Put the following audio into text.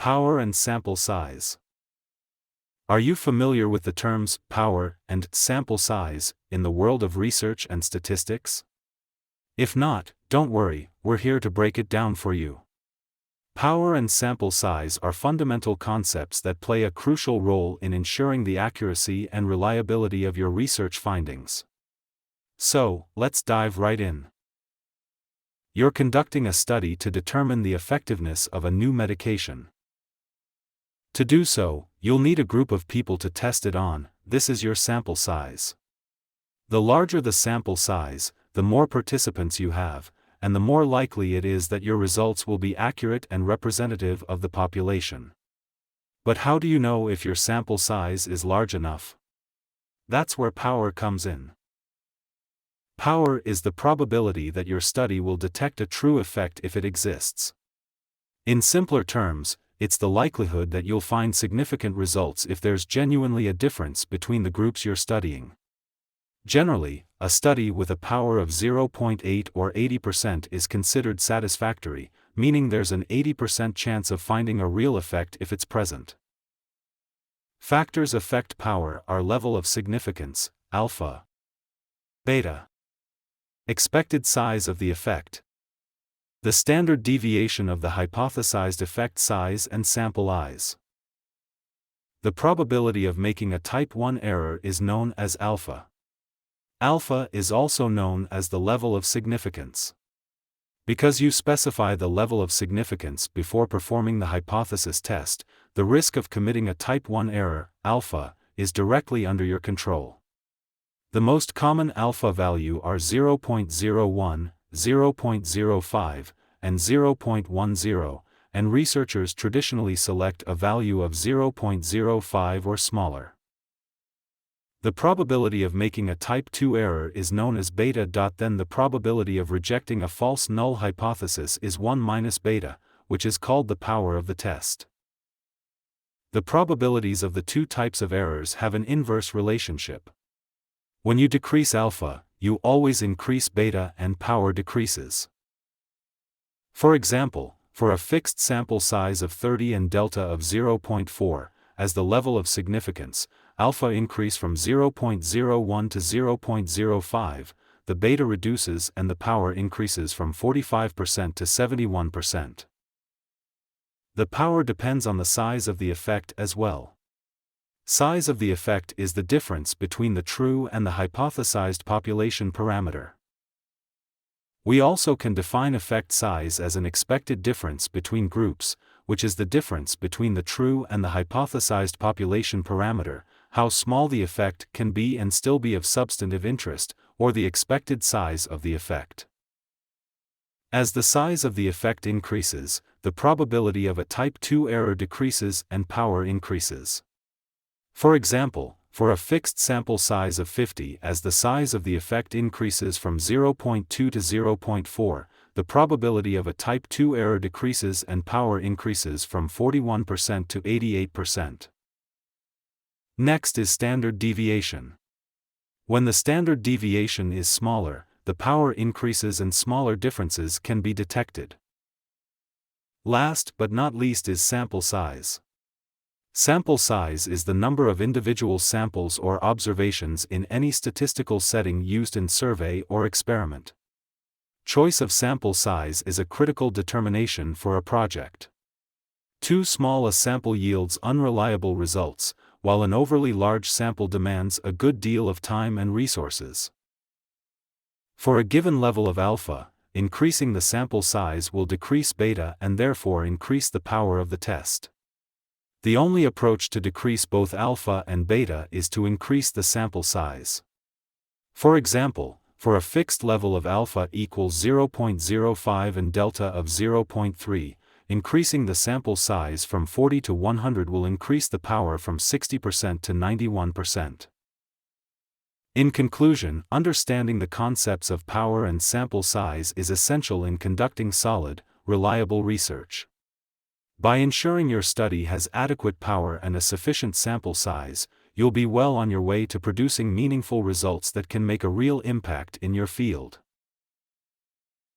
Power and sample size. Are you familiar with the terms power and sample size in the world of research and statistics? If not, don't worry, we're here to break it down for you. Power and sample size are fundamental concepts that play a crucial role in ensuring the accuracy and reliability of your research findings. So, let's dive right in. You're conducting a study to determine the effectiveness of a new medication. To do so, you'll need a group of people to test it on. This is your sample size. The larger the sample size, the more participants you have, and the more likely it is that your results will be accurate and representative of the population. But how do you know if your sample size is large enough? That's where power comes in. Power is the probability that your study will detect a true effect if it exists. In simpler terms, it's the likelihood that you'll find significant results if there's genuinely a difference between the groups you're studying. Generally, a study with a power of 0.8 or 80% is considered satisfactory, meaning there's an 80% chance of finding a real effect if it's present. Factors affect power are level of significance, alpha, beta, expected size of the effect, the standard deviation of the hypothesized effect size, and sample size. The probability of making a type 1 error is known as alpha. Alpha is also known as the level of significance. Because you specify the level of significance before performing the hypothesis test, the risk of committing a type 1 error, alpha, is directly under your control. The most common alpha value are 0.01, 0.05, and 0.10, and researchers traditionally select a value of 0.05 or smaller. The probability of making a type 2 error is known as beta. Then the probability of rejecting a false null hypothesis is 1 minus beta, which is called the power of the test. The probabilities of the two types of errors have an inverse relationship. When you decrease alpha, you always increase beta and power decreases. For example, for a fixed sample size of 30 and delta of 0.4, as the level of significance, alpha increase from 0.01 to 0.05, the beta reduces and the power increases from 45% to 71%. The power depends on the size of the effect as well. Size of the effect is the difference between the true and the hypothesized population parameter. We also can define effect size as an expected difference between groups, which is the difference between the true and the hypothesized population parameter, how small the effect can be and still be of substantive interest, or the expected size of the effect. As the size of the effect increases, the probability of a type 2 error decreases and power increases. For example, for a fixed sample size of 50, as the size of the effect increases from 0.2 to 0.4, the probability of a type 2 error decreases and power increases from 41% to 88%. Next is standard deviation. When the standard deviation is smaller, the power increases and smaller differences can be detected. Last but not least is sample size. Sample size is the number of individual samples or observations in any statistical setting used in survey or experiment. Choice of sample size is a critical determination for a project. Too small a sample yields unreliable results, while an overly large sample demands a good deal of time and resources. For a given level of alpha, increasing the sample size will decrease beta and therefore increase the power of the test. The only approach to decrease both alpha and beta is to increase the sample size. For example, for a fixed level of alpha equals 0.05 and delta of 0.3, increasing the sample size from 40 to 100 will increase the power from 60% to 91%. In conclusion, understanding the concepts of power and sample size is essential in conducting solid, reliable research. By ensuring your study has adequate power and a sufficient sample size, you'll be well on your way to producing meaningful results that can make a real impact in your field.